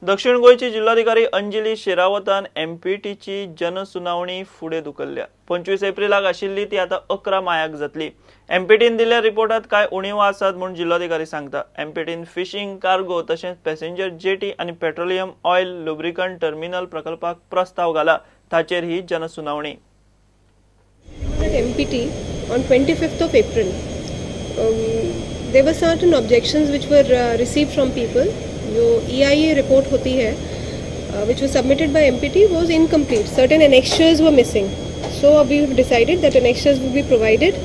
दक्षिण गोयची जिल्हाधिकारी अंजली शेरावतान एमपीटीची जनसुनावणी फुडें धुकल्ल्या। 25 एप्रिलाक आशिल्ली ती आता 11 मायाक जातली। एमपीटीन दिल्ल्या रिपोर्टात काय उणीव आसात म्हूण जिल्हाधिकारी सांगता। एमपीटीन फिशिंग, कार्गो तशेंच पॅसेंजर जेटी आणि पेट्रोलियम ऑयल लुब्रिकंट टर्मिनल प्रकल्पाक प्रस्ताव घाला, ताचेर ही जनसुनावणी। MPT on 25th of April, there were certain objections which were received from people. जो EIA report होती है, which was submitted by MPT, was incomplete. Certain annexures were missing. So we have decided that annexures will be provided,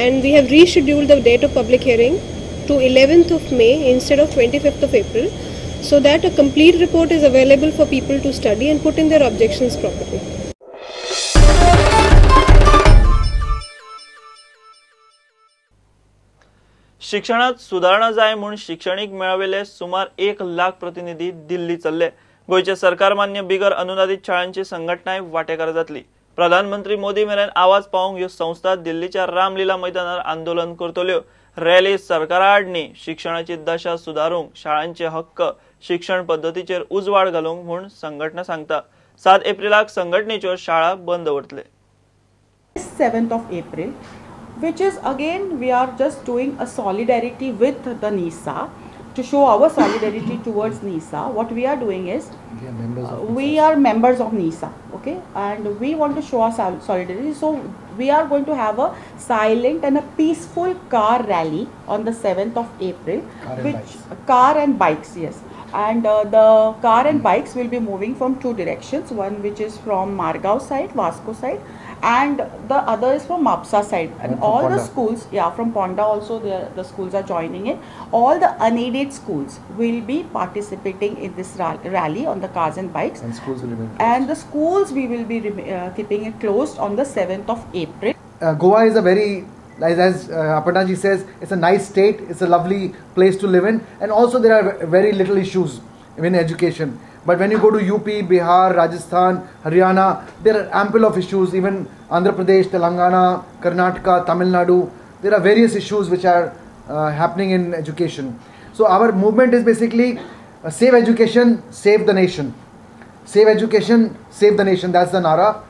and we have rescheduled the date of public hearing to 11th of May instead of 25th of April, so that a complete report is available for people to study and put in their objections properly. शिक्षणात सुधारणा जाय म्हणून शिक्षणीक मेळावेले सुमार 1 लाख प्रतिनिधी दिल्ली चल्ले। गोयचे सरकार मान्य बिगर अनुदानित शाळांची संघटनाय वांटेकार जातली। प्रधानमंत्री मोदी मेरेन आवाज पावंक ह्यो संस्था दिल्लीच्या रामलीला मैदानार आंदोलन करतल्यो। रॅली सरकारा आडनी शिक्षणाची दशा सुधारूंक, शाळांचे हक्क, शिक्षण पद्धतीचेर उजवाड घालूंक म्हूण संघटना सांगता। 7 एप्रिलाक संघटनेच्यो शाळा बंद उरतले। 7th of April, which is again we are just doing a solidarity with the NISA to show our solidarity towards NISA. What we are doing is we are members of NISA, okay, and we want to show our solidarity. So we are going to have a silent and a peaceful car rally on the 7th of April, car and bikes, yes. And the car and bikes will be moving from 2 directions, one which is from Margao side, Vasco side, and the other is from Mapsa side. And all the schools, from Ponda also the schools are joining in. All the unaided schools will be participating in this rally on the cars and bikes. And schools will remain closed. And the schools we will be keeping it closed on the 7th of April. Goa is a very, as Aparna ji says, it's a nice state, it's a lovely place to live in, and also there are very little issues in education. But when you go to UP, Bihar, Rajasthan, Haryana, there are ample of issues. Even Andhra Pradesh, Telangana, Karnataka, Tamil Nadu, there are various issues which are happening in education. So our movement is basically save education, save the nation. Save education, save the nation. That's the nara,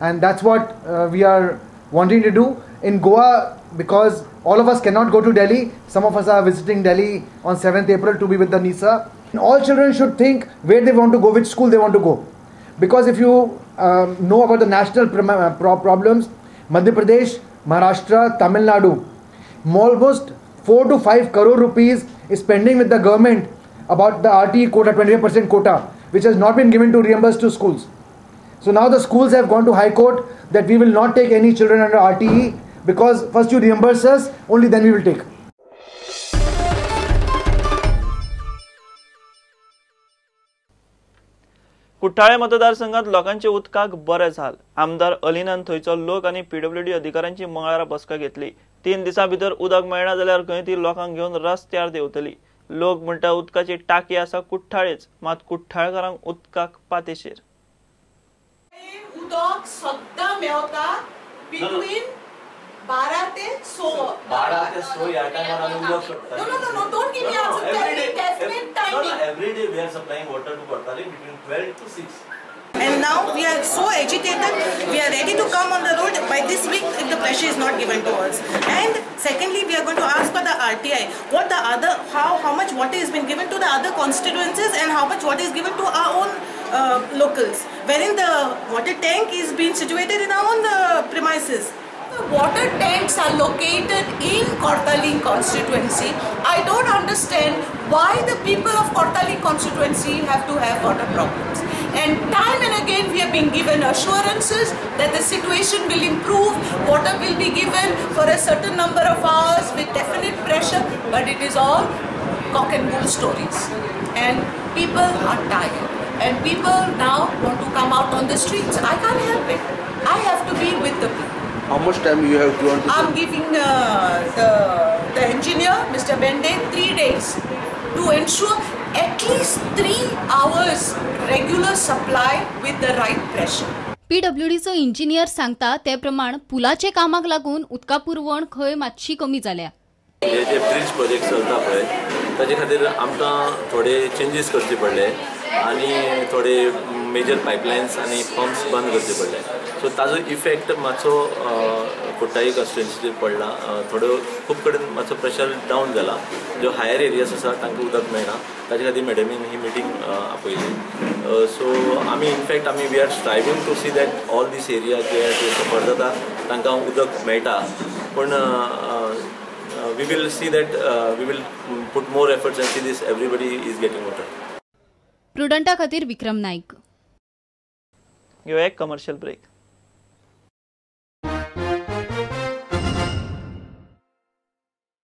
and that's what we are wanting to do in Goa, because all of us cannot go to Delhi. Some of us are visiting Delhi on 7th April to be with the NISA. And all children should think where they want to go, which school they want to go. Because if you know about the national problems, Madhya Pradesh, Maharashtra, Tamil Nadu, almost 4 to 5 crore rupees is pending with the government about the RTE quota, 25% quota, which has not been given to reimburse to schools. So now the schools have gone to High Court that we will not take any children under RTE, because first you reimburse us, only then we will take. कुट्टाळे मतदारसंघात लोकांचे उदकाक बरे झाल। आमदार अलिनान थंयचो लोक आणि PWD अधिकाऱ्यांची मंगळारा बसका घेतली। 3 दिसां भितर उदक मेळना जाल्यार खंय ती लोकांक घेवन रस्त्यार देंवतली। लोक म्हणटा उदकाची टाकी आसा कुट्टाळेच, मात कुट्टाळकारांक उदकाक पातेशेर। उदक सद्दां मेवता बिटवीन 12 ते 6 या टाइम आम्ही उदक सोडता। No, don't give me answer. Definite timing. Every day we are supplying water to Kortali between 12 to 6. And now we are so agitated, we are ready to come on the road by this week if the pressure is not given to us. And secondly, we are going to ask for the RTI, how much water has been given to the other constituencies and how much water is given to our own locals, wherein the water tank is being situated in our own premises. The water tanks are located in Kortali constituency. I don't understand why the people of Kortali constituency have to have water problems. And time and again we have been given assurances that the situation will improve, water will be given for a certain number of hours with definite pressure, but it is all cock and bull stories. And people are tired. And people now want to come out on the streets. I can't help it. I have to be with the people. How much time you have given to I'm giving the engineer, Mr. Bende, 3 days to ensure at least 3 hours regular supply with the right pressure. PWDचो engineer सांगता ते प्रमाण पुलाचे कामाक लागून उदका पुरवण खंय मातशी कमी जाल्या। जे ब्रिज प्रोजेक्ट चलता पळय ताजे खातीर आमकां थोडे चेंजीस करचे पडले आनी थोडे मेजर पायपलायन्स आनी पंप्स बंद करचे पडले. सो ताजो इफेक्ट मातसो कोट्टाई कॉन्स्टिट्युएन्सीचेर पडला. थोडो खूब कडेन मातसो प्रेशर डावन जाला. ज्यो हायर एरियाज आसा तांकां उदक मेळना, ताजे खातीर मॅडमीन ही मिटींग आपयली. सो आमी in fact we are striving to see that all this area जे सफर जाता तांकां उदक मेळटा. पूण we will see that we will put more efforts and see this everybody is getting water. प्रुडंटा खातीर विक्रम नाईक. घेऊया एक कमर्शियल ब्रेक.